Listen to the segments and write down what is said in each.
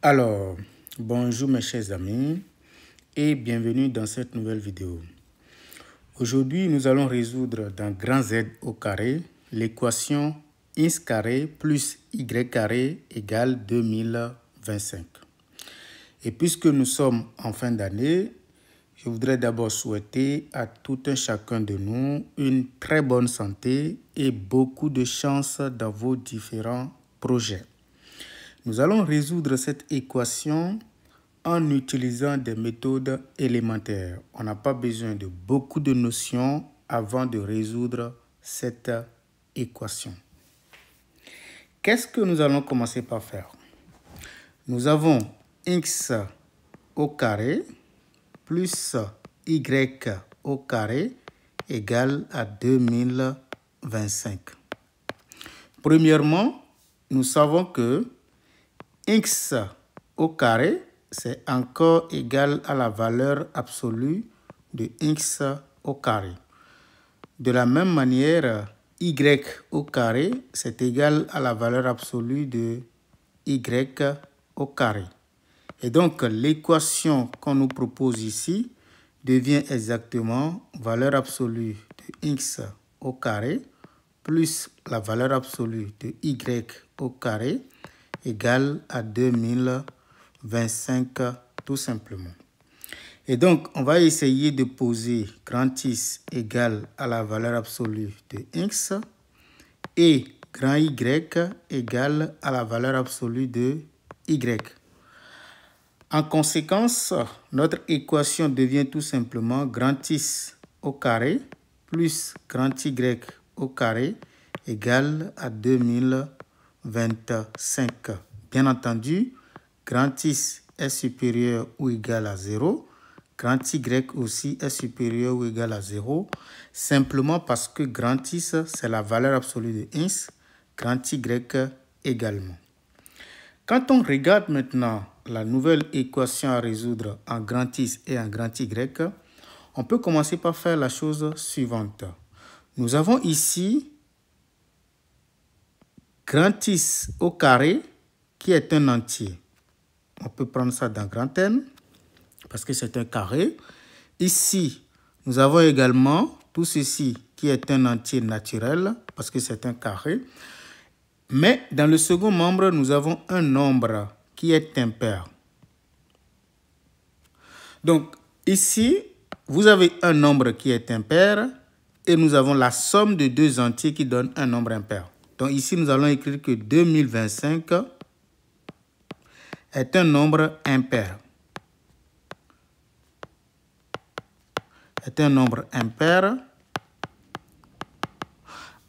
Alors, bonjour mes chers amis et bienvenue dans cette nouvelle vidéo. Aujourd'hui, nous allons résoudre dans grand Z au carré l'équation x carré plus y carré égale 2025. Et puisque nous sommes en fin d'année, je voudrais d'abord souhaiter à tout un chacun de nous une très bonne santé et beaucoup de chance dans vos différents projets. Nous allons résoudre cette équation en utilisant des méthodes élémentaires. On n'a pas besoin de beaucoup de notions avant de résoudre cette équation. Qu'est-ce que nous allons commencer par faire? Nous avons x au carré plus y au carré égale à 2025. Premièrement, nous savons que x au carré, c'est encore égal à la valeur absolue de x au carré. De la même manière, y au carré, c'est égal à la valeur absolue de y au carré. Et donc, l'équation qu'on nous propose ici devient exactement valeur absolue de x au carré plus la valeur absolue de y au carré égale à 2025 tout simplement. Et donc, on va essayer de poser grand X égale à la valeur absolue de x et grand Y égale à la valeur absolue de y. En conséquence, notre équation devient tout simplement grand X au carré plus grand Y au carré égale à 2025. Bien entendu, grand X est supérieur ou égal à 0. Grand Y aussi est supérieur ou égal à 0. Simplement parce que grand X, c'est la valeur absolue de x. Grand Y également. Quand on regarde maintenant la nouvelle équation à résoudre en grand X et en grand Y, on peut commencer par faire la chose suivante. Nous avons ici grand X au carré qui est un entier. On peut prendre ça dans grand N parce que c'est un carré. Ici, nous avons également tout ceci qui est un entier naturel parce que c'est un carré. Mais dans le second membre, nous avons un nombre qui est impair. Donc ici, vous avez un nombre qui est impair et nous avons la somme de deux entiers qui donne un nombre impair. Donc ici, nous allons écrire que 2025 est un nombre impair. Est un nombre impair.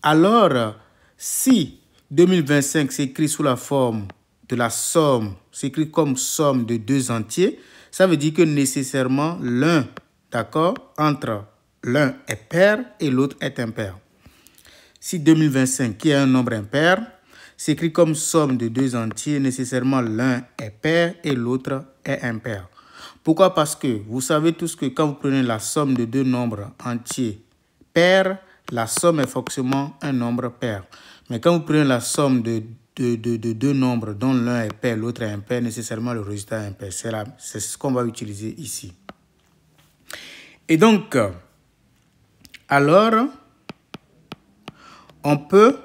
Alors, si 2025 s'écrit sous la forme de la somme, s'écrit comme somme de deux entiers, ça veut dire que nécessairement l'un, d'accord, entre l'un est pair et l'autre est impair. Si 2025, qui est un nombre impair, s'écrit comme somme de deux entiers, nécessairement l'un est pair et l'autre est impair. Pourquoi? Parce que vous savez tous que quand vous prenez la somme de deux nombres entiers pairs, la somme est forcément un nombre pair. Mais quand vous prenez la somme de deux nombres dont l'un est pair, l'autre est impair, nécessairement le résultat est impair. C'est ce qu'on va utiliser ici. Et donc, alors, on peut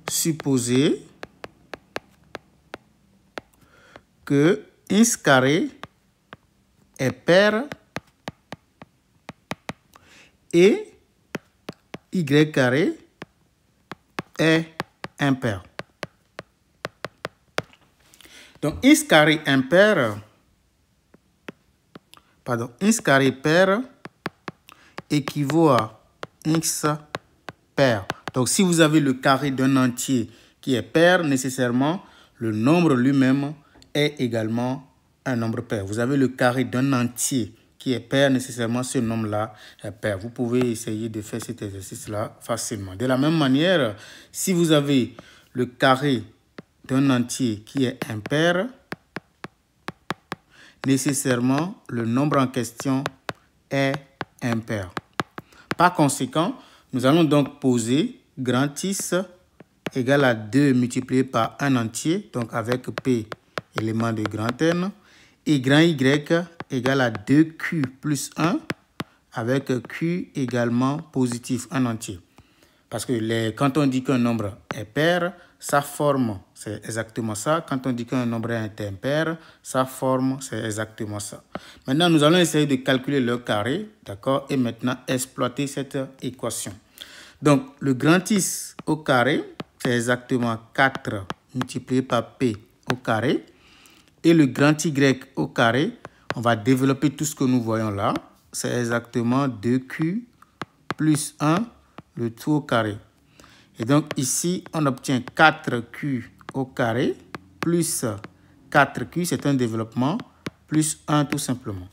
supposer que x carré est pair et y carré est impair. Donc, x carré impair, x carré pair équivaut à x pair. Donc, si vous avez le carré d'un entier qui est pair, nécessairement, le nombre lui-même est également un nombre pair. Vous avez le carré d'un entier qui est pair, nécessairement, ce nombre-là est pair. Vous pouvez essayer de faire cet exercice-là facilement. De la même manière, si vous avez le carré d'un entier qui est impair, nécessairement, le nombre en question est impair. Par conséquent, nous allons donc poser grand X égale à 2 multiplié par 1 entier, donc avec P, élément de grand N, et grand Y égale à 2Q plus 1, avec Q également positif, 1 entier. Parce que quand on dit qu'un nombre est pair, sa forme, c'est exactement ça. Quand on dit qu'un nombre est impair, sa forme, c'est exactement ça. Maintenant, nous allons essayer de calculer le carré, d'accord, et maintenant exploiter cette équation. Donc, le grand X au carré, c'est exactement 4 multiplié par P au carré. Et le grand Y au carré, on va développer tout ce que nous voyons là. C'est exactement 2Q plus 1, le tout au carré. Et donc ici, on obtient 4Q au carré plus 4Q, c'est un développement, plus 1 tout simplement.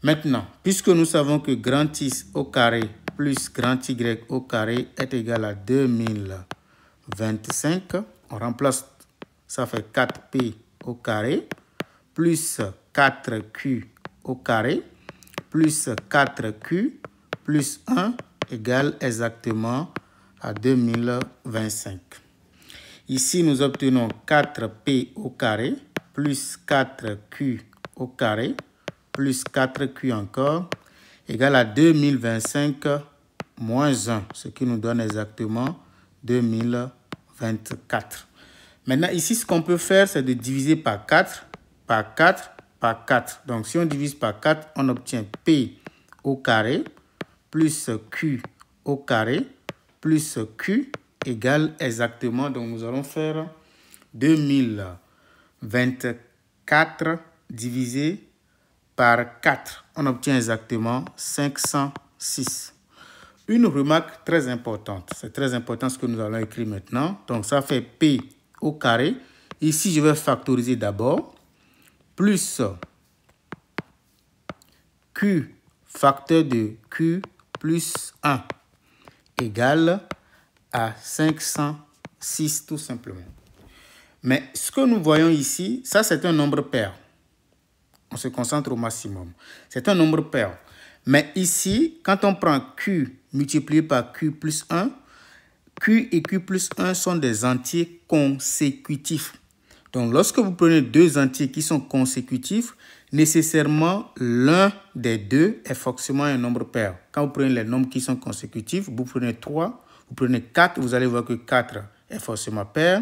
Maintenant, puisque nous savons que grand X au carré plus grand Y au carré est égal à 2025, on remplace, ça fait 4P au carré plus 4Q au carré plus 4Q plus 1 égale exactement à 2025. Ici, nous obtenons 4P au carré plus 4Q au carré plus 4Q encore égale à 2025 moins 1, ce qui nous donne exactement 2024. Maintenant, ici, ce qu'on peut faire, c'est de diviser par 4, par 4, par 4. Donc, si on divise par 4, on obtient P au carré plus Q au carré plus Q égale exactement, donc nous allons faire 2024 divisé par 4. On obtient exactement 506. Une remarque très importante, c'est très important ce que nous allons écrire maintenant. Donc ça fait P au carré. Ici, je vais factoriser d'abord. Plus Q facteur de Q plus 1 égale à 506 tout simplement. Mais ce que nous voyons ici, ça c'est un nombre pair. On se concentre au maximum. C'est un nombre pair. Mais ici, quand on prend Q multiplié par Q plus 1, Q et Q plus 1 sont des entiers consécutifs. Donc, lorsque vous prenez deux entiers qui sont consécutifs, nécessairement, l'un des deux est forcément un nombre pair. Quand vous prenez les nombres qui sont consécutifs, vous prenez 3, vous prenez 4, vous allez voir que 4 est forcément pair.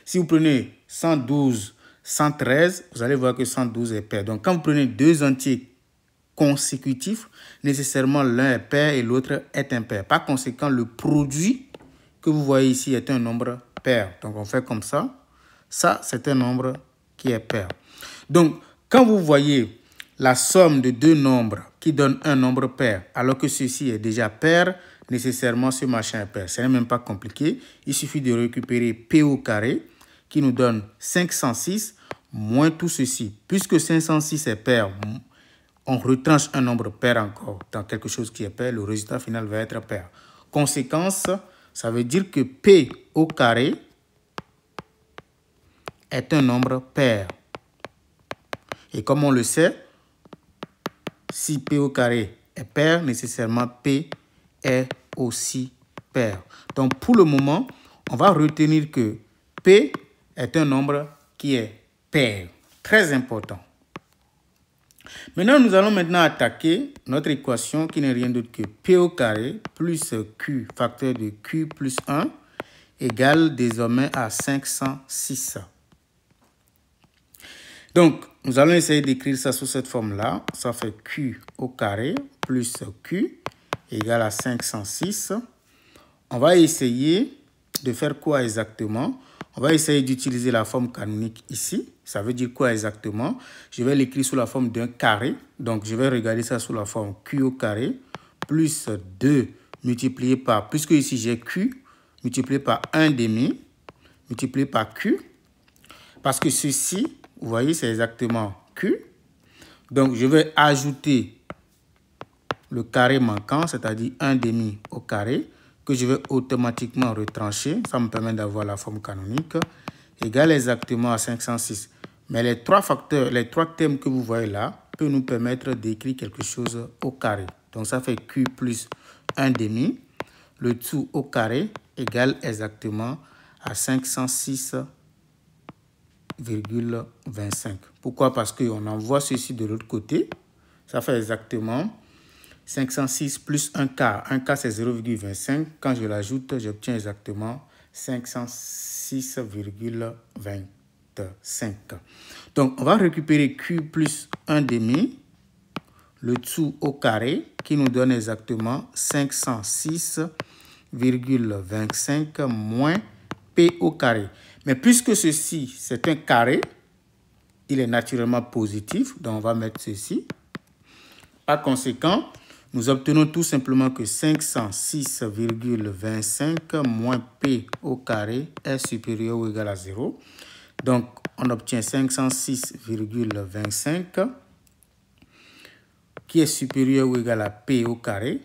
Si vous prenez 112, 113, vous allez voir que 112 est pair. Donc, quand vous prenez deux entiers consécutifs, nécessairement l'un est pair et l'autre est impair. Par conséquent, le produit que vous voyez ici est un nombre pair. Donc, on fait comme ça. Ça, c'est un nombre qui est pair. Donc, quand vous voyez la somme de deux nombres qui donne un nombre pair, alors que ceci est déjà pair, nécessairement ce machin est pair. Ce n'est même pas compliqué. Il suffit de récupérer P au carré qui nous donne 506 moins tout ceci. Puisque 506 est pair, on retranche un nombre pair encore dans quelque chose qui est pair, le résultat final va être pair. Conséquence, ça veut dire que P au carré est un nombre pair. Et comme on le sait, si P au carré est pair, nécessairement P est aussi pair. Donc pour le moment, on va retenir que P est un nombre qui est pair. Très important. Maintenant, nous allons maintenant attaquer notre équation qui n'est rien d'autre que P au carré plus Q facteur de Q plus 1 égale désormais à 506. Donc, nous allons essayer d'écrire ça sous cette forme-là. Ça fait Q au carré plus Q égale à 506. On va essayer de faire quoi exactement? On va essayer d'utiliser la forme canonique ici. Ça veut dire quoi exactement? Je vais l'écrire sous la forme d'un carré. Donc, je vais regarder ça sous la forme Q au carré plus 2 multiplié par, puisque ici j'ai Q, multiplié par 1 demi, multiplié par Q. Parce que ceci, vous voyez, c'est exactement Q. Donc, je vais ajouter le carré manquant, c'est-à-dire 1 demi au carré, que je vais automatiquement retrancher. Ça me permet d'avoir la forme canonique égale exactement à 506. Mais les trois facteurs, les trois termes que vous voyez là, peuvent nous permettre d'écrire quelque chose au carré. Donc, ça fait Q plus 1 demi. le tout au carré égale exactement à 506,25. Pourquoi? Parce qu'on envoie ceci de l'autre côté. Ça fait exactement 506 plus 1 quart. 1 quart, c'est 0,25. Quand je l'ajoute, j'obtiens exactement 506,25. Donc, on va récupérer Q plus 1 demi, le tout au carré, qui nous donne exactement 506,25 moins P au carré. Mais puisque ceci, c'est un carré, il est naturellement positif, donc on va mettre ceci. Par conséquent, nous obtenons tout simplement que 506,25 moins P au carré est supérieur ou égal à 0. Donc, on obtient 506,25 qui est supérieur ou égal à P au carré.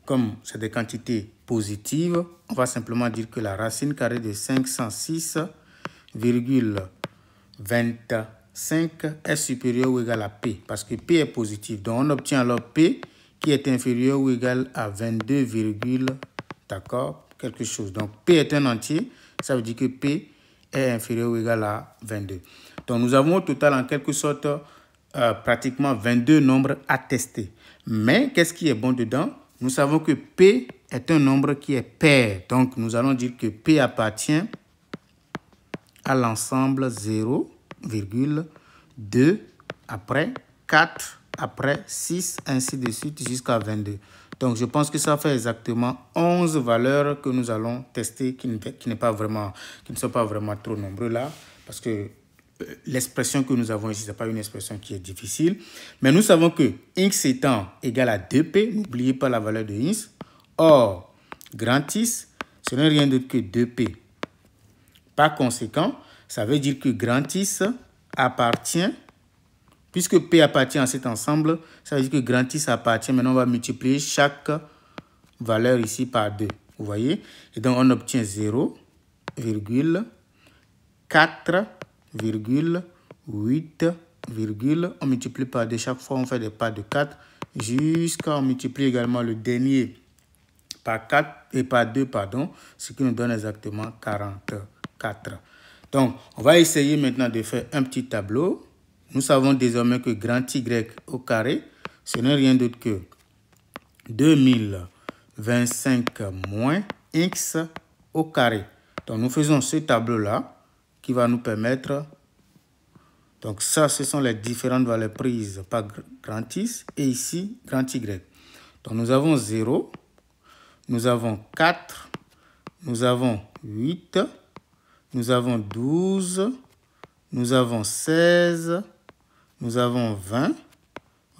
Comme c'est des quantités positives, on va simplement dire que la racine carrée de 506,25 est supérieur ou égal à P, parce que P est positif. Donc, on obtient alors P qui est inférieur ou égal à 22, d'accord, quelque chose. Donc, P est un entier, ça veut dire que P est inférieur ou égal à 22. Donc, nous avons au total, en quelque sorte, pratiquement 22 nombres à tester. Mais, qu'est-ce qui est bon dedans? Nous savons que P est un nombre qui est pair. Donc, nous allons dire que P appartient à l'ensemble 0,2, après 4, après 6, ainsi de suite jusqu'à 22. Donc, je pense que ça fait exactement 11 valeurs que nous allons tester qui ne sont pas vraiment trop nombreux là, parce que l'expression que nous avons ici, ce n'est pas une expression qui est difficile. Mais nous savons que x étant égal à 2p, n'oubliez pas la valeur de x. Or, grand x, ce n'est rien d'autre que 2p. Par conséquent, ça veut dire que grand x appartient, puisque p appartient à cet ensemble, ça veut dire que grand x appartient. Maintenant, on va multiplier chaque valeur ici par 2. Vous voyez? Et donc, on obtient 0,4,8, on multiplie par 2. Chaque fois, on fait des parts de 4 jusqu'à on multiplie également le dernier par 4 et par 2, pardon, ce qui nous donne exactement 44. Donc, on va essayer maintenant de faire un petit tableau. Nous savons désormais que grand Y au carré, ce n'est rien d'autre que 2025 moins X au carré. Donc, nous faisons ce tableau-là qui va nous permettre... Donc, ça, ce sont les différentes valeurs prises par grand X et ici, grand Y. Donc, nous avons 0, nous avons 4, nous avons 8, nous avons 12, nous avons 16, nous avons 20,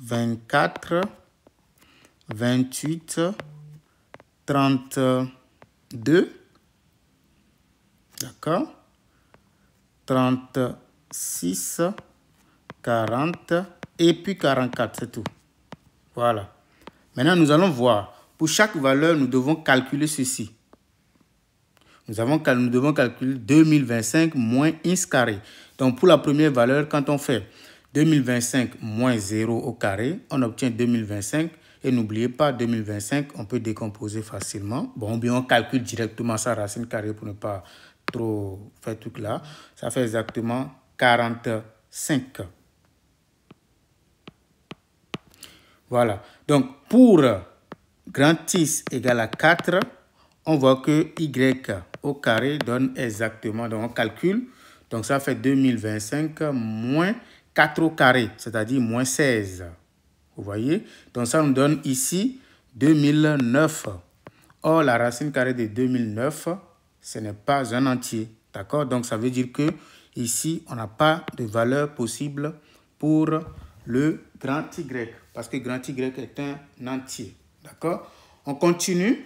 24, 28, 32, d'accord, 36, 40 et puis 44, c'est tout. Voilà. Maintenant, nous allons voir. Pour chaque valeur, nous devons calculer ceci. Nous devons calculer 2025 moins x carré. Donc, pour la première valeur, quand on fait 2025 moins 0 au carré, on obtient 2025. Et n'oubliez pas, 2025, on peut décomposer facilement. Bon, bien, on calcule directement sa racine carrée pour ne pas trop faire tout là. Ça fait exactement 45. Voilà. Donc, pour grand X égale à 4, on voit que Y au carré donne exactement, donc on calcule, donc ça fait 2025 moins 4 au carré, c'est-à-dire moins 16. Vous voyez? Donc ça nous donne ici 2009. Or, la racine carrée de 2009, ce n'est pas un entier. D'accord? Donc ça veut dire que ici, on n'a pas de valeur possible pour le grand Y, parce que grand Y est un entier. D'accord? On continue.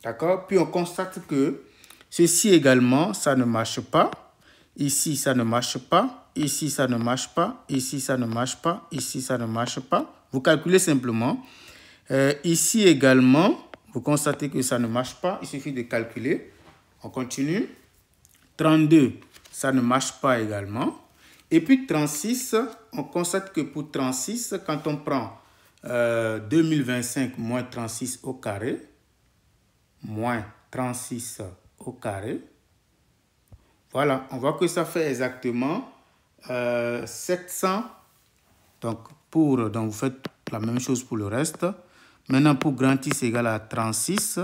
D'accord? Puis on constate que ceci également, ça ne marche pas. Ici, ça ne marche pas. Ici, ça ne marche pas. Ici, ça ne marche pas. Ici, ça ne marche pas. Vous calculez simplement. Ici également, vous constatez que ça ne marche pas. Il suffit de calculer. On continue. 32, ça ne marche pas également. Et puis 36, on constate que pour 36, quand on prend 2025 moins 36 au carré, moins 36 au carré. Voilà, on voit que ça fait exactement 700. Donc, vous faites la même chose pour le reste. Maintenant, pour grand X égale à 36,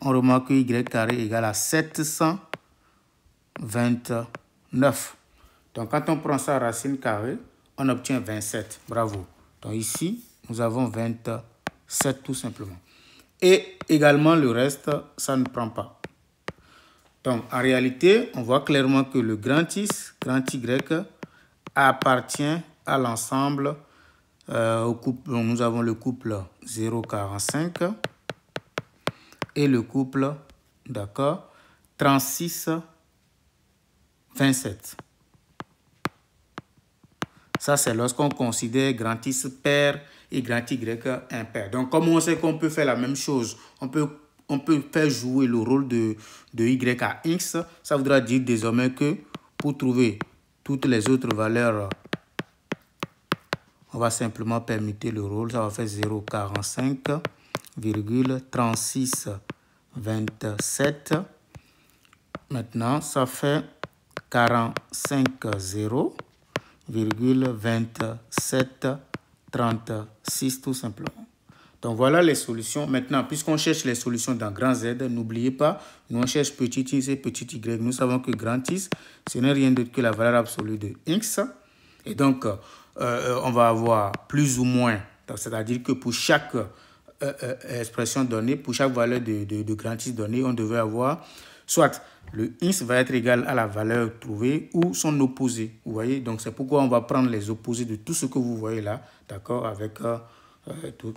on remarque que y carré égale à 729. Donc, quand on prend ça racine carrée, on obtient 27. Bravo. Donc, ici, nous avons 27 tout simplement. Et également, le reste, ça ne prend pas. Donc, en réalité, on voit clairement que le grand X, grand Y, appartient à l'ensemble au couple. Donc, nous avons le couple 0,45 et le couple, d'accord, 36, 27. Ça, c'est lorsqu'on considère grand X pair et grand Y impair. Donc, comme on sait qu'on peut faire la même chose, on peut faire jouer le rôle de Y à X. Ça voudra dire désormais que pour trouver toutes les autres valeurs, on va simplement permuter le rôle. Ça va faire 0,45,36,27. Maintenant, ça fait 45,0,27,36 tout simplement. Donc, voilà les solutions. Maintenant, puisqu'on cherche les solutions dans grand Z, n'oubliez pas, nous on cherche petit x et petit y. Nous savons que grand X, ce n'est rien d'autre que la valeur absolue de X. Et donc, on va avoir plus ou moins, c'est-à-dire que pour chaque expression donnée, pour chaque valeur de grand X donnée, on devait avoir soit le X va être égal à la valeur trouvée ou son opposé. Vous voyez, donc c'est pourquoi on va prendre les opposés de tout ce que vous voyez là, d'accord, avec tout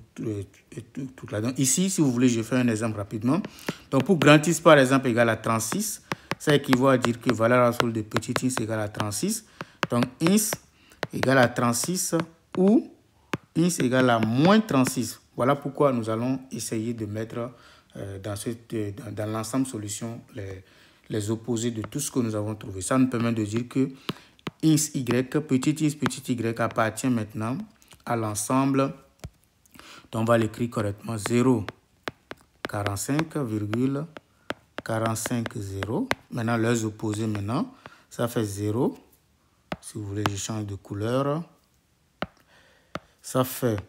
là. Donc ici, si vous voulez, je fais un exemple rapidement. Donc pour grand X, par exemple, égal à 36, ça équivaut à dire que valeur absolue de petit X égale à 36. Donc X égale à 36 ou X égale à moins 36. Voilà pourquoi nous allons essayer de mettre dans l'ensemble solution les opposés de tout ce que nous avons trouvé. Ça nous permet de dire que X, Y, petit y appartient maintenant à l'ensemble. Donc on va l'écrire correctement 0,45,45,0. Maintenant, leurs opposés maintenant, ça fait 0. Si vous voulez, je change de couleur. Ça fait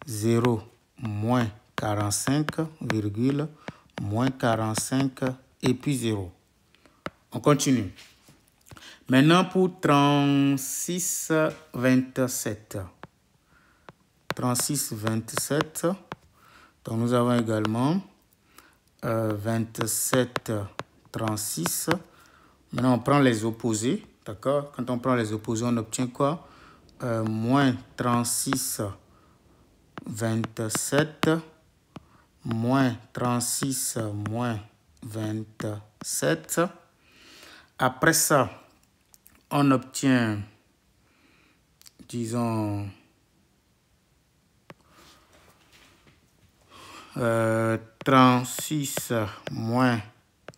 0 moins 45, moins 45 et puis 0. On continue. Maintenant pour 36, 27. 36, 27. Donc nous avons également 27, 36. Maintenant on prend les opposés. D'accord? Quand on prend les opposés, on obtient quoi? Moins 36, 27, moins 36, moins 27. Après ça, on obtient, disons, 36 moins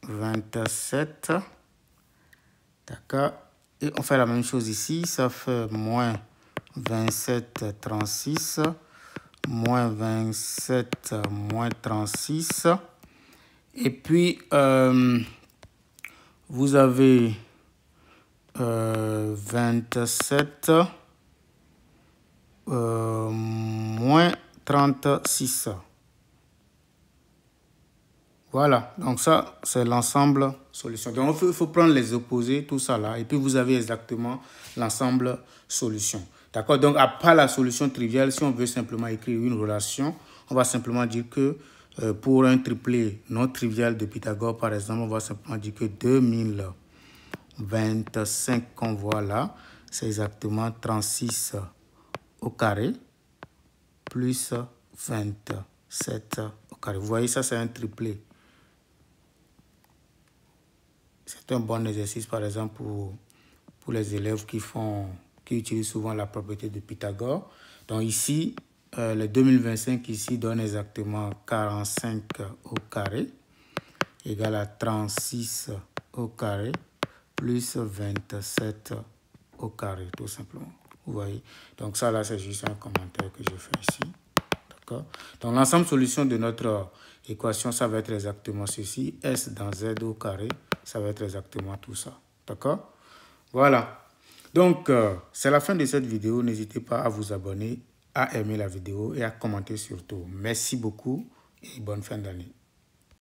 27. D'accord? Et on fait la même chose ici. Ça fait moins 27, 36. Moins 27, moins 36. Et puis, vous avez 27 moins 36. Voilà, donc ça, c'est l'ensemble solution. Donc, il faut prendre les opposés, tout ça là, et puis vous avez exactement l'ensemble solution. D'accord? Donc, à part la solution triviale, si on veut simplement écrire une relation, on va simplement dire que pour un triplé non trivial de Pythagore, par exemple, on va simplement dire que 2025 qu'on voit là, c'est exactement 36 au carré plus 27 au carré. Vous voyez, ça, c'est un triplé. C'est un bon exercice, par exemple, pour les élèves qui utilisent souvent la propriété de Pythagore. Donc ici, le 2025 ici donne exactement 45 au carré égale à 36 au carré plus 27 au carré, tout simplement. Vous voyez? Donc ça, là, c'est juste un commentaire que je fais ici. Donc, l'ensemble solution de notre équation, ça va être exactement ceci. S dans Z au carré, ça va être exactement tout ça. D'accord? Voilà. Donc, c'est la fin de cette vidéo. N'hésitez pas à vous abonner, à aimer la vidéo et à commenter surtout. Merci beaucoup et bonne fin d'année.